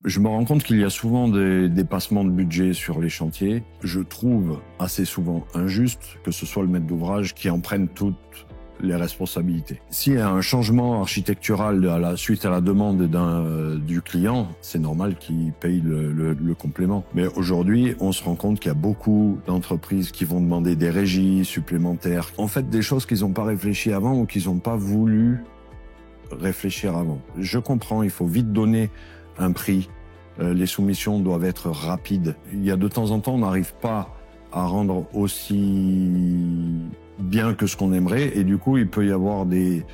Je me rends compte qu'il y a souvent des dépassements de budget sur les chantiers. Je trouve assez souvent injuste que ce soit le maître d'ouvrage qui en prenne toutes les responsabilités. S'il y a un changement architectural suite à la demande du client, c'est normal qu'il paye le complément. Mais aujourd'hui, on se rend compte qu'il y a beaucoup d'entreprises qui vont demander des régies supplémentaires. En fait, des choses qu'ils n'ont pas réfléchi avant ou qu'ils n'ont pas voulu réfléchir avant. Je comprends, il faut vite donner un prix. Les soumissions doivent être rapides. Il y a de temps en temps, on n'arrive pas à rendre aussi bien que ce qu'on aimerait et du coup, il peut y avoir des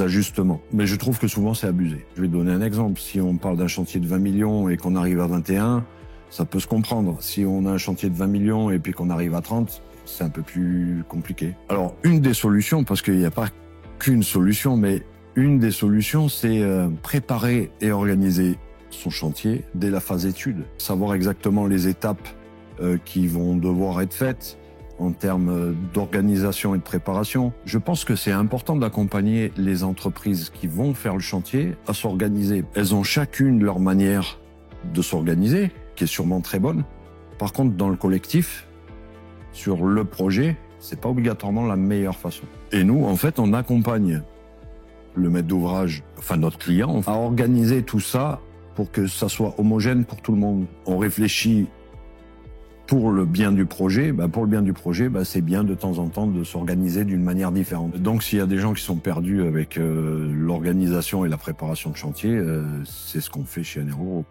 ajustements. Mais je trouve que souvent, c'est abusé. Je vais donner un exemple. Si on parle d'un chantier de 20 millions et qu'on arrive à 21, ça peut se comprendre. Si on a un chantier de 20 millions et puis qu'on arrive à 30, c'est un peu plus compliqué. Alors, une des solutions, parce qu'il n'y a pas qu'une solution, mais une des solutions, c'est préparer et organiser son chantier dès la phase étude. Savoir exactement les étapes qui vont devoir être faites en termes d'organisation et de préparation. Je pense que c'est important d'accompagner les entreprises qui vont faire le chantier à s'organiser. Elles ont chacune leur manière de s'organiser, qui est sûrement très bonne. Par contre, dans le collectif, sur le projet, c'est pas obligatoirement la meilleure façon. Et nous, en fait, on accompagne le maître d'ouvrage, enfin notre client, à organiser tout ça pour que ça soit homogène pour tout le monde. On réfléchit pour le bien du projet. Pour le bien du projet, c'est bien de temps en temps de s'organiser d'une manière différente. Donc s'il y a des gens qui sont perdus avec l'organisation et la préparation de chantier, c'est ce qu'on fait chez Anerogroup.